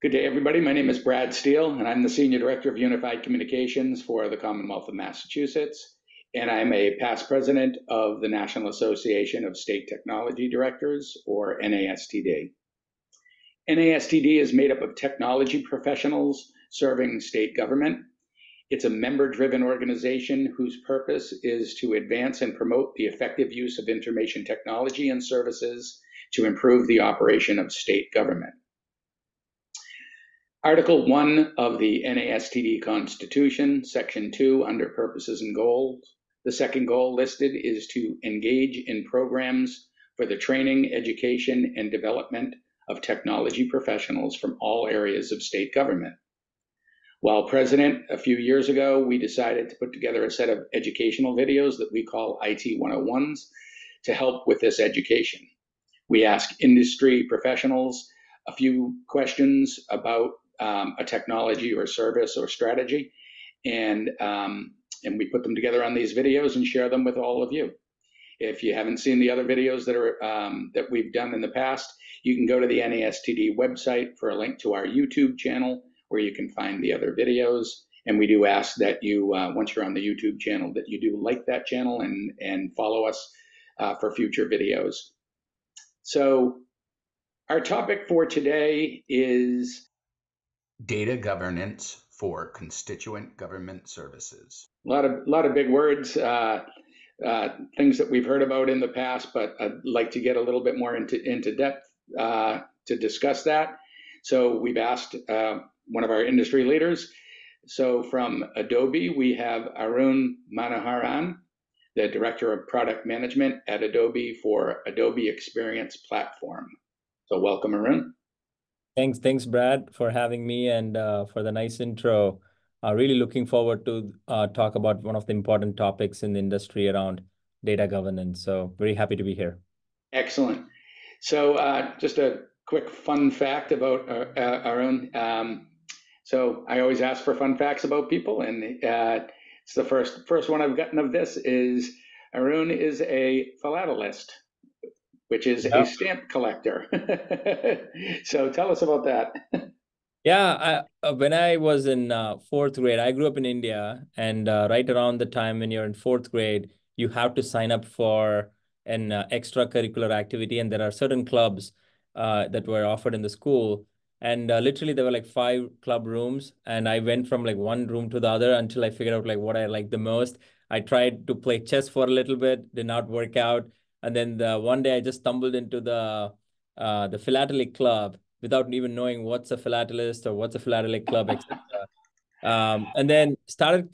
Good day, everybody. My name is Brad Steele, and I'm the Senior Director of Unified Communications for the Commonwealth of Massachusetts. And I'm a past president of the National Association of State Technology Directors, or NASTD. NASTD is made up of technology professionals serving state government. It's a member-driven organization whose purpose is to advance and promote the effective use of information technology and services to improve the operation of state government. Article 1 of the NASTD Constitution, Section 2, under Purposes and Goals. The second goal listed is to engage in programs for the training, education, and development of technology professionals from all areas of state government. While president, a few years ago, we decided to put together a set of educational videos that we call IT 101s to help with this education. We ask industry professionals a few questions about a technology or service or strategy, and we put them together on these videos and share them with all of you. If you haven't seen the other videos that we've done in the past, you can go to the NASTD website for a link to our YouTube channel where you can find the other videos. And we do ask that you, once you're on the YouTube channel, that you do like that channel and follow us for future videos. So our topic for today is data governance for constituent government services. A lot of big words, things that we've heard about in the past, but I'd like to get a little bit more into depth to discuss that. So we've asked one of our industry leaders. So from Adobe, we have Arun Manoharan, the Director of Product Management at Adobe for Adobe Experience Platform. So welcome, Arun. Thanks, Brad, for having me and for the nice intro. Really looking forward to talk about one of the important topics in the industry around data governance. So very happy to be here. Excellent. So just a quick fun fact about Arun. So I always ask for fun facts about people, and it's the first one I've gotten of this is Arun is a philatelist, which is a stamp collector. So tell us about that. Yeah, when I was in fourth grade, I grew up in India, and right around the time when you're in fourth grade, you have to sign up for an extracurricular activity, and there are certain clubs that were offered in the school. And literally, there were like 5 club rooms, and I went from like one room to the other until I figured out like what I liked the most. I tried to play chess for a little bit, did not work out. And then one day I just stumbled into the philatelic club without even knowing what's a philatelist or what's a philatelic club, etc. And then started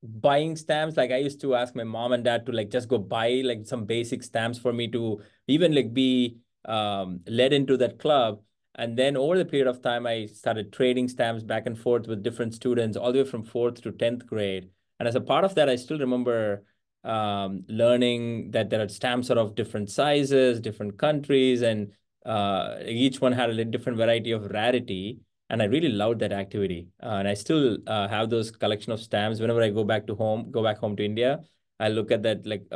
buying stamps. Like I used to ask my mom and dad to like just go buy like some basic stamps for me to even like be led into that club. And then over the period of time, I started trading stamps back and forth with different students all the way from 4th to 10th grade. And as a part of that, I still remember learning that there are stamps of different sizes, different countries, and each one had a different variety of rarity. And I really loved that activity. And I still have those collection of stamps. Whenever I go back home to India, I look at that like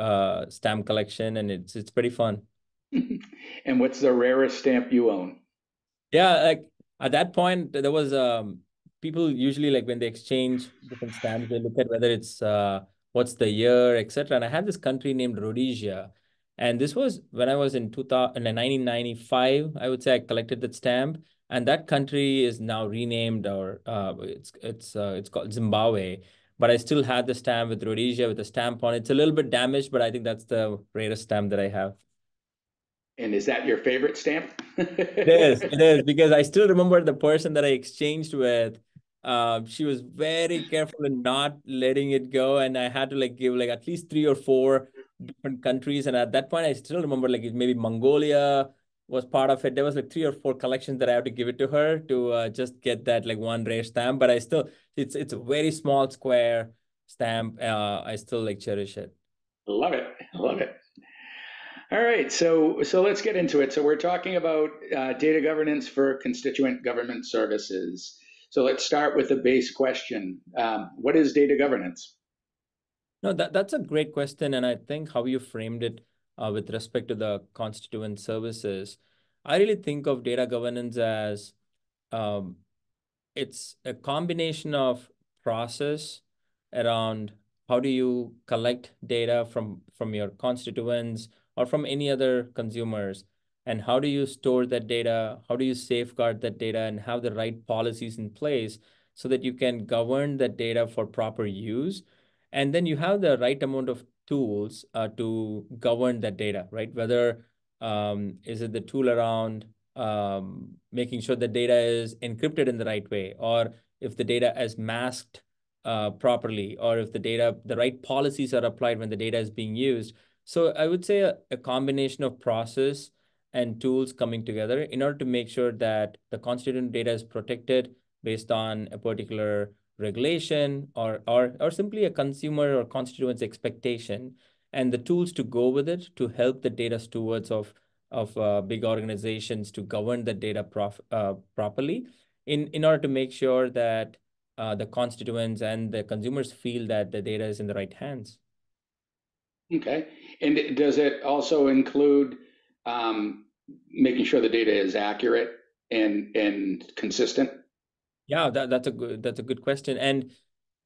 stamp collection, and it's pretty fun. And what's the rarest stamp you own? Yeah, like at that point, there was people usually like when they exchange different stamps, they look at whether it's what's the year, etc. And I had this country named Rhodesia, and this was when I was in 2000, in 1995. I would say I collected that stamp, and that country is now renamed, or it's called Zimbabwe. But I still had the stamp with Rhodesia with a stamp on it. It's a little bit damaged, but I think that's the rarest stamp that I have. And is that your favorite stamp? It is because I still remember the person that I exchanged with. She was very careful in not letting it go, and I had to like give like at least 3 or 4 different countries. And at that point, I still remember like maybe Mongolia was part of it. There was like 3 or 4 collections that I had to give it to her to just get that like one rare stamp. But I still, it's a very small square stamp. I still like cherish it. Love it. Love it. All right, so let's get into it. So we're talking about data governance for constituent government services. So let's start with the base question. What is data governance? No, that's a great question. And I think how you framed it with respect to the constituent services, I really think of data governance as um, it's a combination of process around how do you collect data from your constituents or from any other consumers, and how do you store that data, how do you safeguard that data and have the right policies in place so that you can govern that data for proper use, and then you have the right amount of tools to govern that data, right? Whether is it the tool around making sure the data is encrypted in the right way, or if the data is masked properly, or if the right policies are applied when the data is being used. So I would say a combination of process and tools coming together in order to make sure that the constituent data is protected based on a particular regulation or simply a consumer or constituent's expectation, and the tools to go with it to help the data stewards of big organizations to govern the data properly in order to make sure that the constituents and the consumers feel that the data is in the right hands. Okay. And does it also include um, making sure the data is accurate and consistent? Yeah, that's a good question. And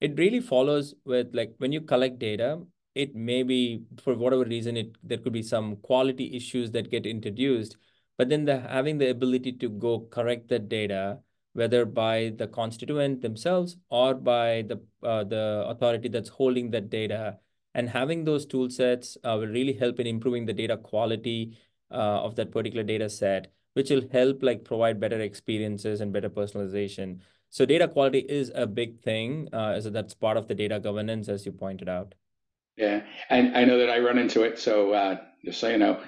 it really follows with, like, when you collect data, it may be for whatever reason there could be some quality issues that get introduced, but then having the ability to go correct that data, whether by the constituent themselves or by the authority that's holding that data, and having those tool sets will really help in improving the data quality of that particular data set, which will help like provide better experiences and better personalization. So data quality is a big thing. So that's part of the data governance, as you pointed out. Yeah, and I know that I run into it. So just so you know,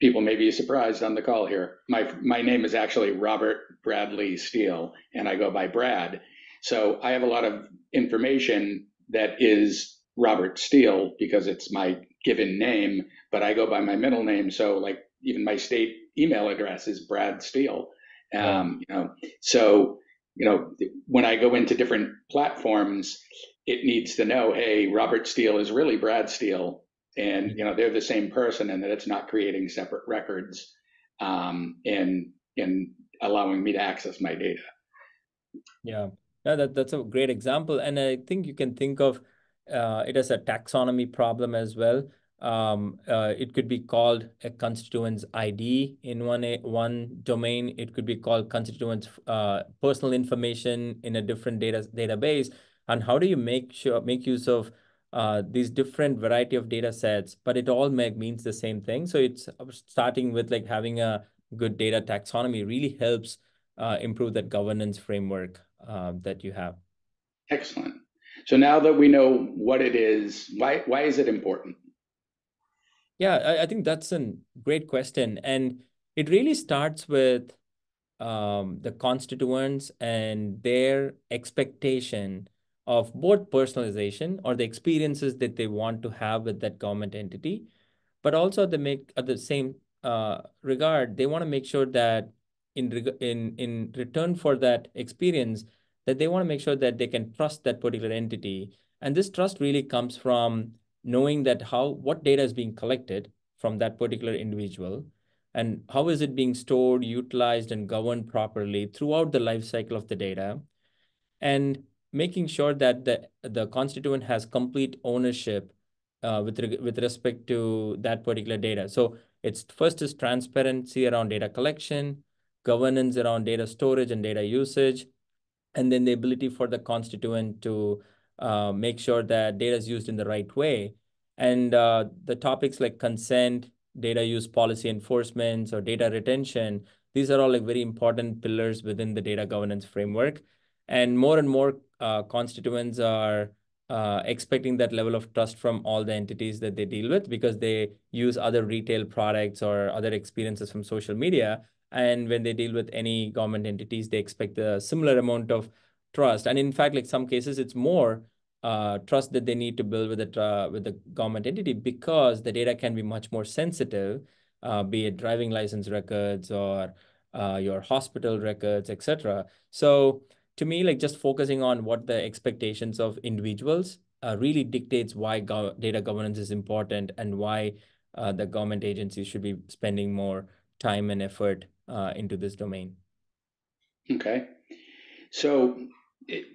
people may be surprised on the call here. My name is actually Robert Bradley Steele, and I go by Brad. So I have a lot of information that is Robert Steele because it's my given name, but I go by my middle name. So like even my state email address is Brad Steele. Right. So when I go into different platforms, it needs to know, hey, Robert Steele is really Brad Steele, and they're the same person, and that it's not creating separate records and allowing me to access my data. Yeah, no, that's a great example, and I think you can think of it as a taxonomy problem as well. It could be called a constituent's ID in one domain. It could be called constituent's personal information in a different database. And how do you make use of these different variety of data sets, but it all means the same thing. So it's starting with like having a good data taxonomy really helps improve that governance framework that you have. Excellent. So now that we know what it is, why is it important? Yeah, I think that's a great question. And it really starts with the constituents and their expectation of both personalization or the experiences that they want to have with that government entity, but also they make at the same regard, they want to make sure that in return for that experience, that they want to make sure that they can trust that particular entity. And this trust really comes from knowing that what data is being collected from that particular individual, and how is it being stored, utilized, and governed properly throughout the life cycle of the data, and making sure that the constituent has complete ownership with respect to that particular data. So it's first is transparency around data collection, governance around data storage and data usage, and then the ability for the constituent to make sure that data is used in the right way. And the topics like consent, data use policy enforcement, or data retention, these are all like very important pillars within the data governance framework. And more constituents are expecting that level of trust from all the entities that they deal with, because they use other retail products or other experiences from social media. And when they deal with any government entities, they expect a similar amount of trust. And in fact, like some cases, it's more trust that they need to build with the government entity, because the data can be much more sensitive, be it driving license records or your hospital records, etc. So to me, like just focusing on what the expectations of individuals really dictates why data governance is important, and why the government agencies should be spending more time and effort into this domain. Okay. So it,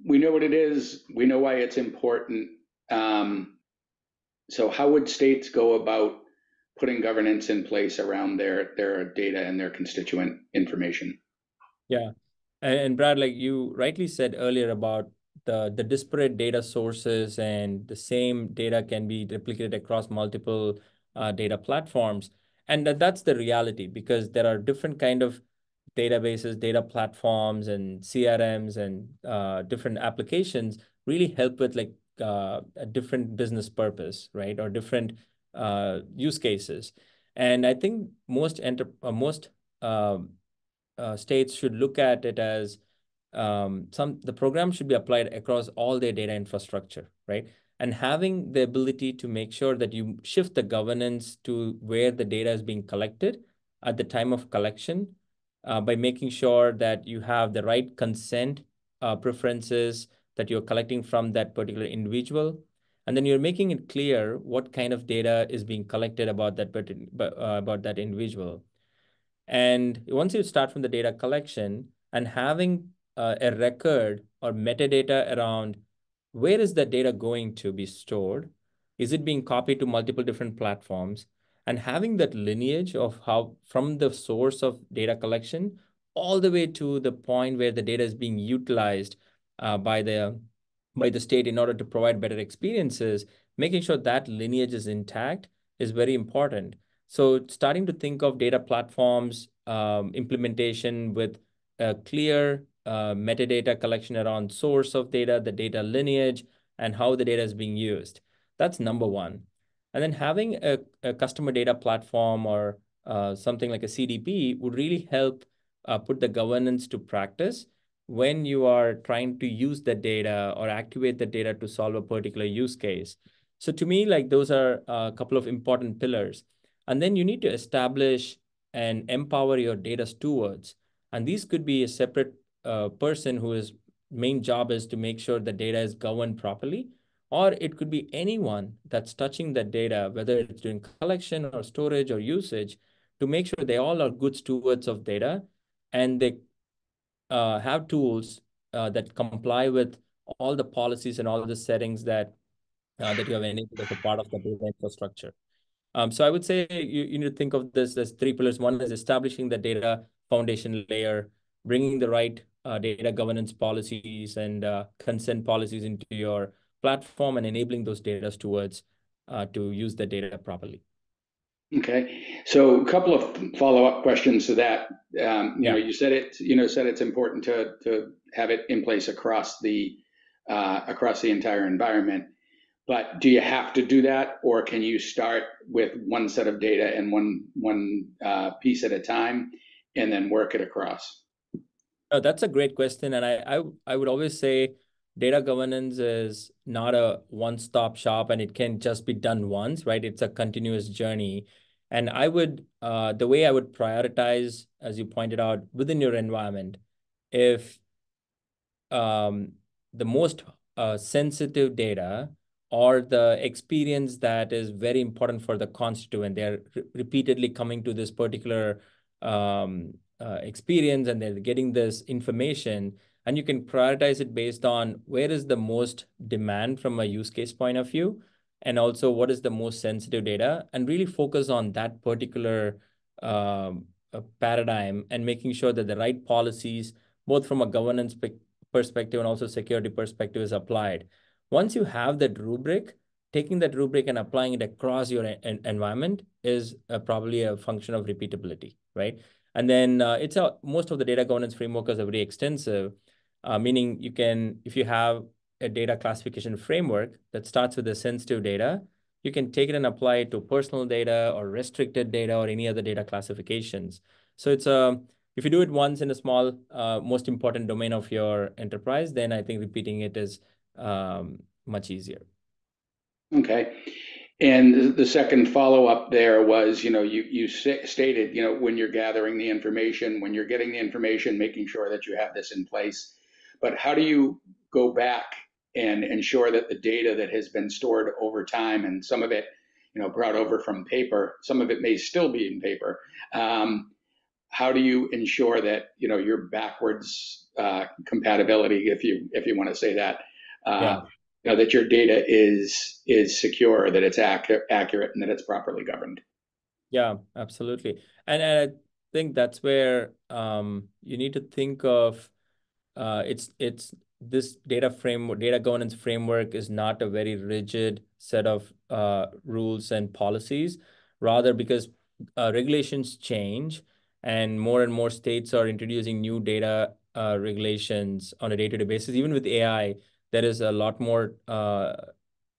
we know what it is. We know why it's important. Um, so how would states go about putting governance in place around their data and their constituent information? Yeah. And Brad, like you rightly said earlier about the disparate data sources and the same data can be replicated across multiple data platforms. And that's the reality because there are different kind of databases, data platforms, and CRMs and different applications really help with like a different business purpose, right? Or different use cases. And I think most states should look at it as the program should be applied across all their data infrastructure, right? And having the ability to make sure that you shift the governance to where the data is being collected at the time of collection by making sure that you have the right consent preferences that you're collecting from that particular individual. And then you're making it clear what kind of data is being collected about about that individual. And once you start from the data collection and having a record or metadata around where is the data going to be stored? Is it being copied to multiple different platforms? And having that lineage of how from the source of data collection all the way to the point where the data is being utilized by the state in order to provide better experiences, making sure that lineage is intact is very important. So starting to think of data platforms implementation with a clear metadata collection around source of data, the data lineage, and how the data is being used. That's number one. And then having a customer data platform or something like a CDP would really help put the governance to practice when you are trying to use the data or activate the data to solve a particular use case. So to me, like those are a couple of important pillars. And then you need to establish and empower your data stewards. And these could be a separate person whose main job is to make sure the data is governed properly, or it could be anyone that's touching the data, whether it's doing collection or storage or usage, to make sure they all are good stewards of data and they have tools that comply with all the policies and all the settings that you have enabled as a part of the data infrastructure. So I would say you need to think of this as three pillars. One is establishing the data foundation layer, bringing the right data governance policies and consent policies into your platform and enabling those data stewards to use the data properly. Okay, so a couple of follow-up questions to that. Yeah. You said it's important to have it in place across the entire environment. But do you have to do that, or can you start with one set of data and one piece at a time, and then work it across? That's a great question. And I would always say data governance is not a one-stop shop and it can just be done once, right? It's a continuous journey. And the way I would prioritize, as you pointed out, within your environment, if um, the most sensitive data or the experience that is very important for the constituent. They're repeatedly coming to this particular experience and they're getting this information. And you can prioritize it based on where is the most demand from a use case point of view, and also what is the most sensitive data, and really focus on that particular paradigm and making sure that the right policies, both from a governance perspective and also security perspective, is applied. Once you have that rubric, taking that rubric and applying it across your environment is probably a function of repeatability, right? And then most of the data governance frameworks are very extensive, meaning if you have a data classification framework that starts with the sensitive data, you can take it and apply it to personal data or restricted data or any other data classifications. So if you do it once in a small, most important domain of your enterprise, then I think repeating it is much easier. Okay. And the second follow-up there was, you stated, when you're gathering the information, when you're getting the information, making sure that you have this in place. But how do you go back and ensure that the data that has been stored over time, and some of it, brought over from paper, some of it may still be in paper, how do you ensure that your backwards compatibility, if you want to say that, Yeah. that your data is secure, that it's accurate, and that it's properly governed. Yeah, absolutely. And I think that's where you need to think of it's this data governance framework is not a very rigid set of rules and policies, rather because regulations change and more states are introducing new data regulations on a day-to-day basis. Even with AI, there is a lot more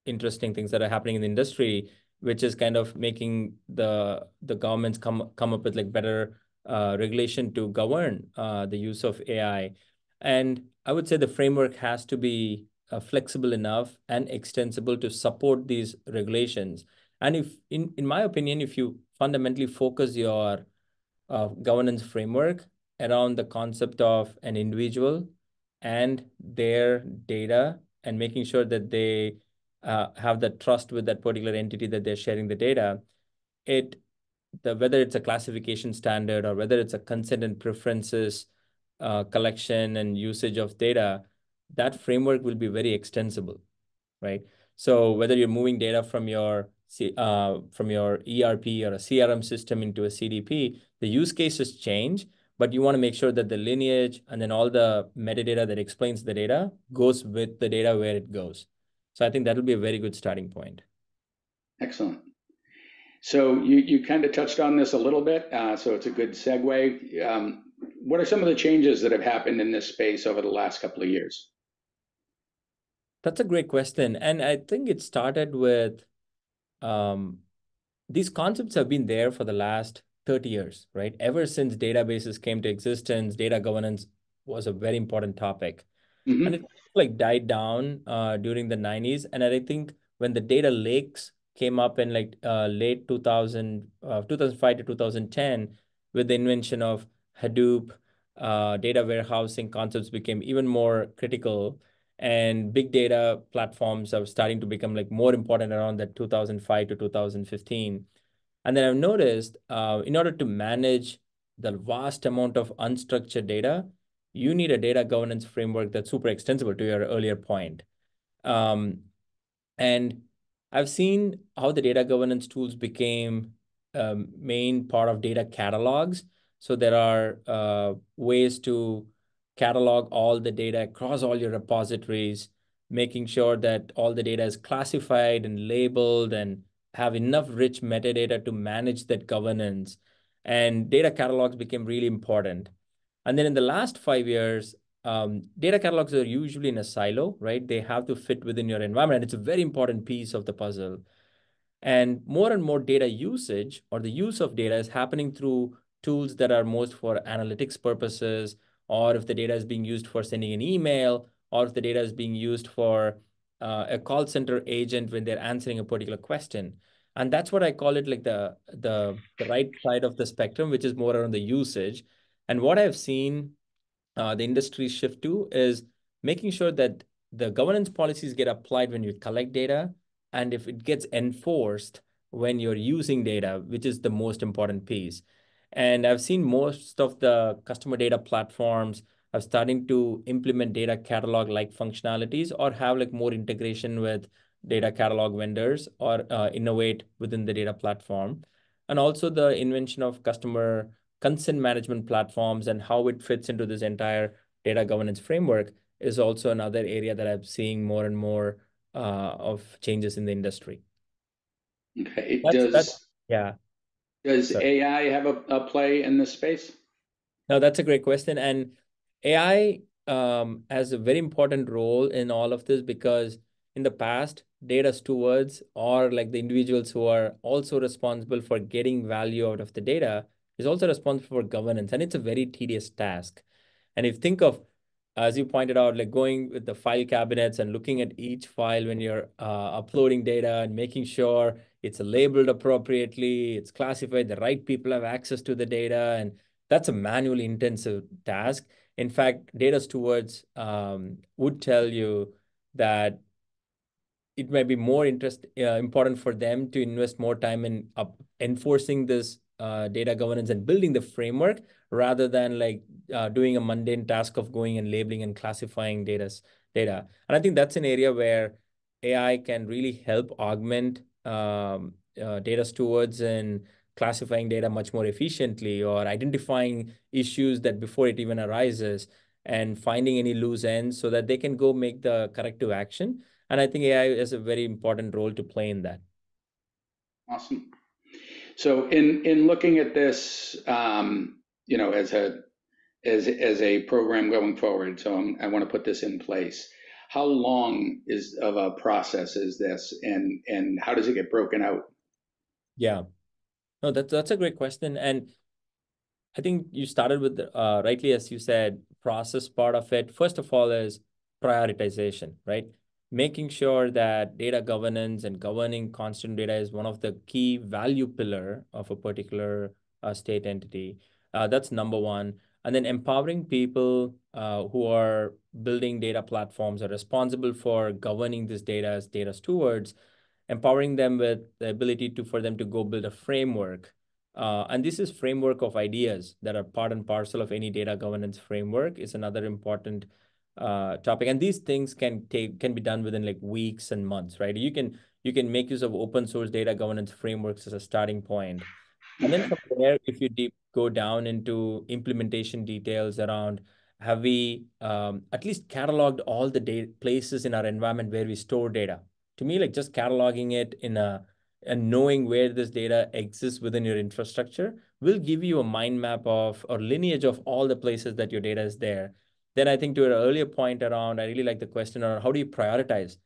interesting things that are happening in the industry, which is kind of making the governments come up with like better regulation to govern the use of AI. And I would say the framework has to be flexible enough and extensible to support these regulations. And if, in my opinion, if you fundamentally focus your governance framework around the concept of an individual and their data and making sure that they have the trust with that particular entity that they're sharing the data, it whether it's a classification standard or whether it's a consent and preferences collection and usage of data, that framework will be very extensible, right? So whether you're moving data from your ERP or a CRM system into a CDP, the use cases change, but you want to make sure that the lineage and then all the metadata that explains the data goes with the data where it goes. So I think that'll be a very good starting point. Excellent. So you kind of touched on this a little bit, so it's a good segue. What are some of the changes that have happened in this space over the last couple of years? That's a great question. And I think it started with um, these concepts have been there for the last 30 years, right? Ever since databases came to existence, data governance was a very important topic. And Mm-hmm. it like died down during the 90s. And I think when the data lakes came up in like late 2005 to 2010, with the invention of Hadoop, data warehousing concepts became even more critical. And big data platforms are starting to become like more important around that 2005 to 2015. And then I've noticed in order to manage the vast amount of unstructured data, you need a data governance framework that's super extensible to your earlier point. Um, and I've seen how the data governance tools became a main part of data catalogs. So there are ways to catalog all the data across all your repositories, making sure that all the data is classified and labeled and have enough rich metadata to manage that governance. And data catalogs became really important. And then in the last 5 years, data catalogs are usually in a silo, right? They have to fit within your environment. It's a very important piece of the puzzle. And more data usage or the use of data is happening through tools that are most for analytics purposes, or if the data is being used for sending an email, or if the data is being used for a call center agent when they're answering a particular question. And that's what I call it, like the right side of the spectrum, which is more around the usage. And what I've seen the industry shift to is making sure that the governance policies get applied when you collect data and if it gets enforced when you're using data, which is the most important piece. And I've seen most of the customer data platforms are starting to implement data catalog like functionalities or have like more integration with data catalog vendors or innovate within the data platform. And also the invention of customer consent management platforms and how it fits into this entire data governance framework is also another area that I'm seeing more and more of changes in the industry. Okay. That's yeah. Does So AI have a play in this space? now that's a great question, and AI has a very important role in all of this because in the past, data stewards or like the individuals who are also responsible for getting value out of the data is also responsible for governance, and it's a very tedious task. And if you think of, as you pointed out, like going with the file cabinets and looking at each file when you're uploading data and making sure it's labeled appropriately, it's classified, the right people have access to the data, and that's a manually intensive task. In fact, data stewards would tell you that it might be more important for them to invest more time in enforcing this data governance and building the framework rather than like doing a mundane task of going and labeling and classifying data. And I think that's an area where AI can really help augment data stewards and classifying data much more efficiently or identifying issues that before it even arises and finding any loose ends so that they can go make the corrective action. And I think AI has a very important role to play in that. Awesome. So in looking at this, as a program going forward, so I want to put this in place. How long of a process is this, and how does it get broken out? Yeah, no, that's a great question. And I think you started with, rightly, as you said, process part of it. First of all is prioritization, right? Making sure that data governance and governing constant data is one of the key value pillar of a particular state entity. That's number one. And then empowering people who are building data platforms are responsible for governing this data as data stewards, empowering them with the ability for them to go build a framework. And this is framework of ideas that are part and parcel of any data governance framework is another important topic. And these things can be done within like weeks and months, right? You can make use of open source data governance frameworks as a starting point. And then Okay. from there, if you go down into implementation details around, have we at least cataloged all the data places in our environment where we store data? To me, like just cataloging it and knowing where this data exists within your infrastructure will give you a mind map of or lineage of all the places that your data is there. Then I think to your earlier point around, I really like the question around how do you prioritize?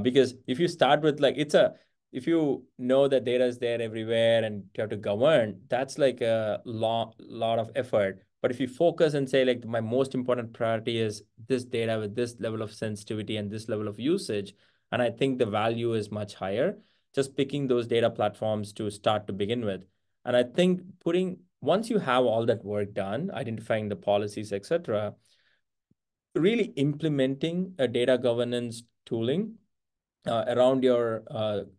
Because if you start with like if you know that data is there everywhere and you have to govern, that's like a lot of effort. But if you focus and say like my most important priority is this data with this level of sensitivity and this level of usage, and I think the value is much higher, just picking those data platforms to start to begin with. And I think once you have all that work done, identifying the policies, etc., really implementing a data governance tooling around your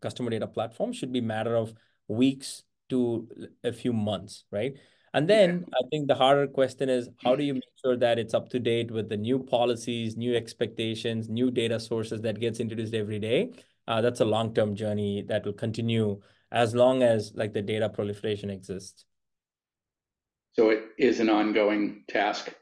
customer data platform should be a matter of weeks to a few months, right? And Okay. then I think the harder question is how do you make sure that it's up to date with the new policies, new expectations, new data sources that gets introduced every day? That's a long-term journey that will continue as long as like the data proliferation exists. So it is an ongoing task.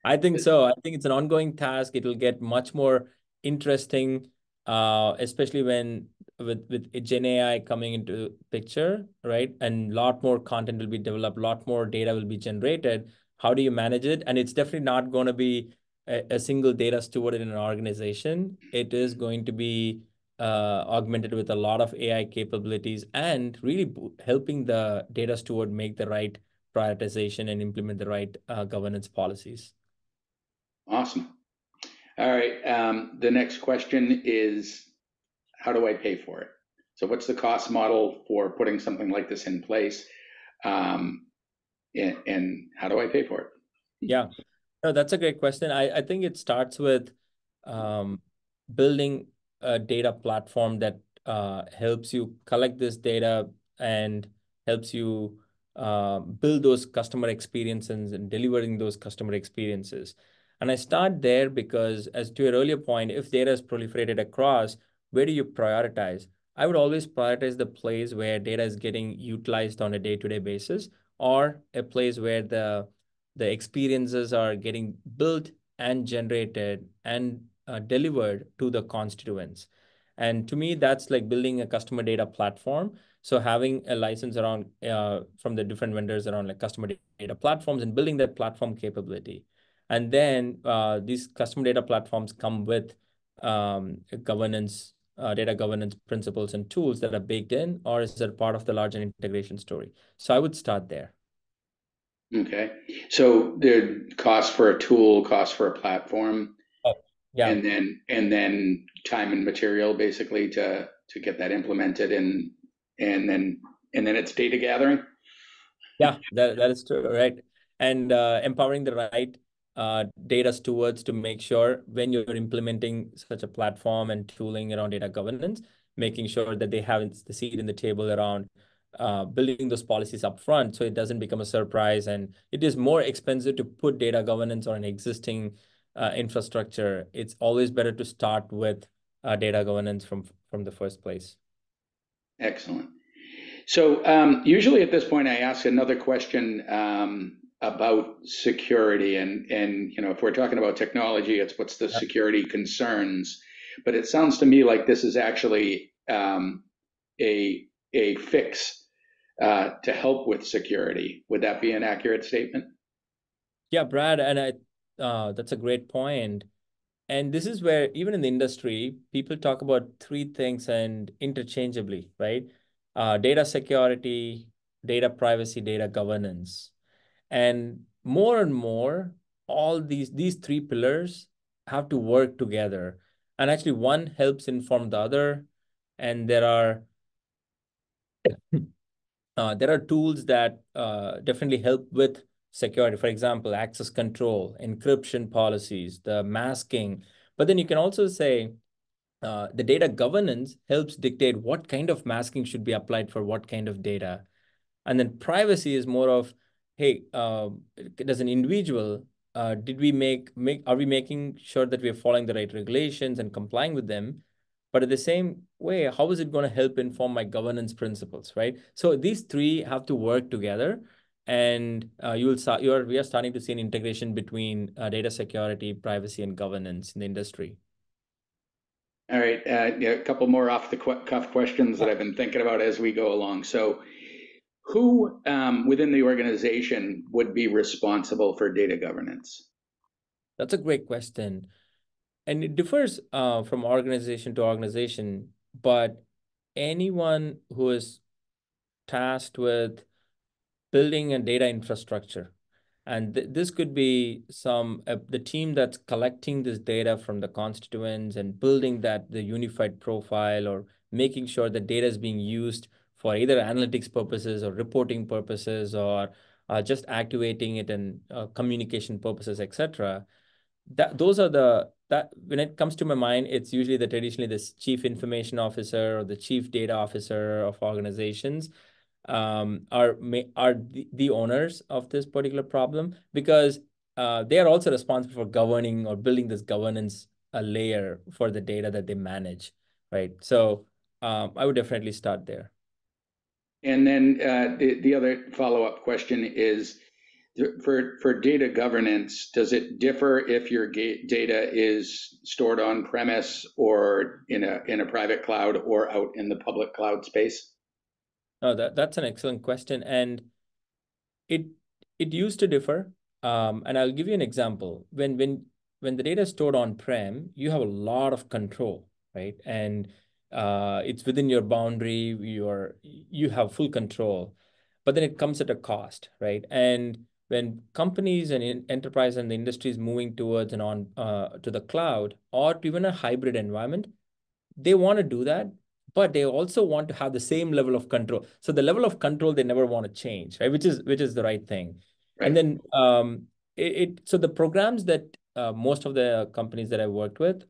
I think so. I think it's an ongoing task. It will get much more interesting, especially when with Gen AI coming into picture, right? And a lot more content will be developed, a lot more data will be generated. How do you manage it? And it's definitely not going to be a single data steward in an organization. It is going to be augmented with a lot of AI capabilities and really helping the data steward make the right prioritization and implement the right governance policies. Awesome. All right. The next question is, how do I pay for it? So what's the cost model for putting something like this in place? And how do I pay for it? Yeah, no, that's a great question. I think it starts with um, building a data platform that helps you collect this data and helps you build those customer experiences and delivering those customer experiences. And I start there because, as to your earlier point, if data is proliferated across, where do you prioritize? I would always prioritize the place where data is getting utilized on a day-to-day basis, or a place where the experiences are getting built and generated and delivered to the constituents. And to me, that's like building a customer data platform. So having a license around from the different vendors around like customer data platforms and building that platform capability. And then these customer data platforms come with data governance principles and tools that are baked in, or is it part of the larger integration story? So I would start there. Okay. So there cost for a tool, cost for a platform, Oh, yeah. and then time and material basically to get that implemented and then it's data gathering. Yeah, that is true, right? And empowering the right data stewards to make sure when you're implementing such a platform and tooling around data governance, making sure that they have the seat in the table around building those policies up front so it doesn't become a surprise. And it is more expensive to put data governance on an existing infrastructure. It's always better to start with data governance from the first place. Excellent. So usually at this point, I ask another question about security, and if we're talking about technology, it's what's the security concerns. But it sounds to me like this is actually a fix to help with security. Would that be an accurate statement? Yeah, Brad, and that's a great point. And this is where, even in the industry, people talk about three things and interchangeably, right? Data security, data privacy, data governance. And more, all these three pillars have to work together. And actually, one helps inform the other. And there are tools that definitely help with security. For example, access control, encryption policies, the masking. But then you can also say the data governance helps dictate what kind of masking should be applied for what kind of data. And then privacy is more of, hey, as an individual, did we are we making sure that we're following the right regulations and complying with them? But in the same way, how is it going to help inform my governance principles, right? So these three have to work together. And we are starting to see an integration between data security, privacy, and governance in the industry. All right, yeah, a couple more off the cuff questions that I've been thinking about as we go along. So, who within the organization would be responsible for data governance? That's a great question. And it differs from organization to organization, but anyone who is tasked with building a data infrastructure, and this could be the team that's collecting this data from the constituents and building the unified profile, or making sure the data is being used for either analytics purposes or reporting purposes, or just activating it and communication purposes, etc. Those are that when it comes to my mind, it's usually traditionally this chief information officer or the chief data officer of organizations are the owners of this particular problem, because they are also responsible for governing or building this governance layer for the data that they manage, right? So I would definitely start there. And then the other follow-up question is, for data governance, does it differ if your data is stored on premise or in a private cloud or out in the public cloud space? Oh, that's an excellent question, and it it used to differ. And I'll give you an example. When the data is stored on-prem, you have a lot of control, right? And it's within your boundary. You have full control, but then it comes at a cost, right? And when companies and enterprise and the industry is moving towards and on to the cloud or to even a hybrid environment, they want to do that, but they also want to have the same level of control. So the level of control they never want to change, right? Which is the right thing. And Right. then so the programs that most of the companies that I worked with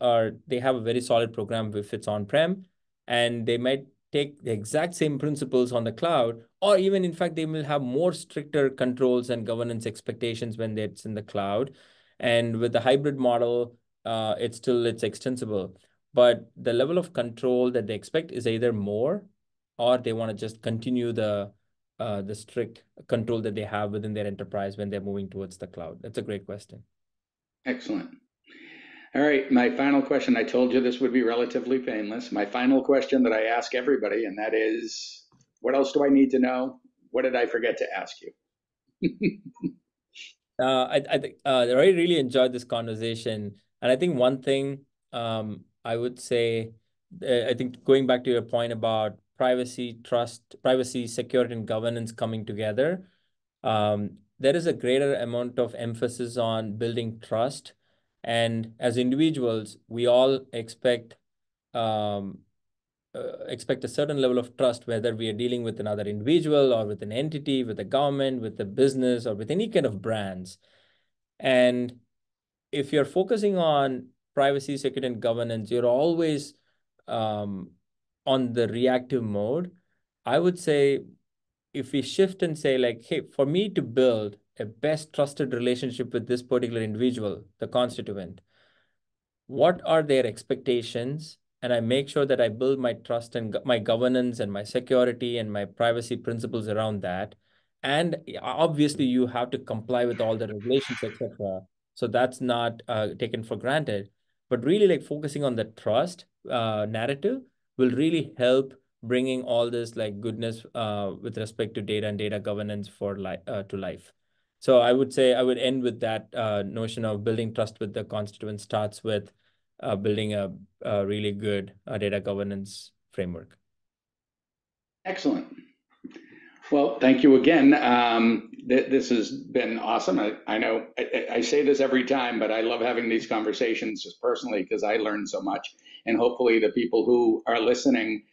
they have a very solid program if it's on-prem, and they might take the exact same principles on the cloud, or even in fact they will have more stricter controls and governance expectations when it's in the cloud. And with the hybrid model, it's extensible, but the level of control that they expect is either more, or they want to just continue the strict control that they have within their enterprise when they're moving towards the cloud. That's a great question. Excellent. All right, my final question. I told you this would be relatively painless. My final question that I ask everybody, and that is, what else do I need to know? What did I forget to ask you? I think I really enjoyed this conversation, and I think one thing I would say, I think going back to your point about privacy, security, and governance coming together, there is a greater amount of emphasis on building trust, and as individuals, we all um, expect a certain level of trust, whether we are dealing with another individual or with an entity, with a government, with a business, or with any kind of brands. And if you're focusing on privacy, security, and governance, you're always um, on the reactive mode. I would say if we shift and say like, hey, for me to build a best trusted relationship with this particular individual, the constituent, what are their expectations, and I make sure that I build my trust and my governance and my security and my privacy principles around that. And obviously you have to comply with all the regulations, etc. So that's not taken for granted, but really like focusing on the trust narrative will really help bringing all this like goodness with respect to data and data governance for to life. So I would say I would end with that notion of building trust with the constituent starts with building a really good data governance framework. Excellent. Well, thank you again. This has been awesome. I know I say this every time, but I love having these conversations just personally because I learn so much. And hopefully the people who are listening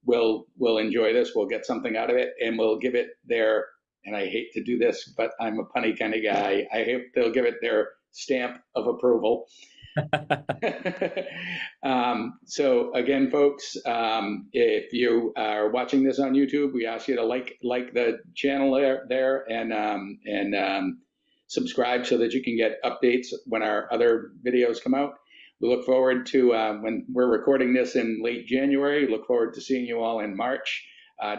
will enjoy this, will get something out of it, and will give it their, and I hate to do this, but I'm a punny kind of guy. I hope they'll give it their stamp of approval. So again, folks, if you are watching this on YouTube, we ask you to like the channel there and subscribe so that you can get updates when our other videos come out. We look forward to when we're recording this in late January. Look forward to seeing you all in March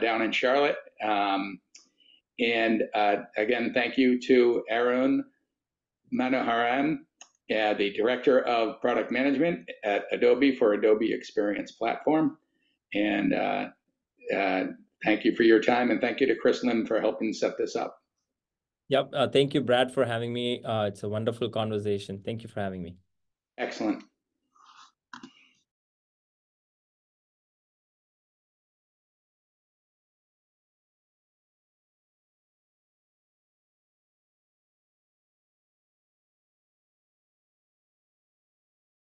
down in Charlotte. And again, thank you to Arun Manoharan, the Director of Product Management at Adobe for Adobe Experience Platform. And thank you for your time, and thank you to Chrislyn for helping set this up. Yep. Thank you, Brad, for having me. It's a wonderful conversation. Thank you for having me. Excellent.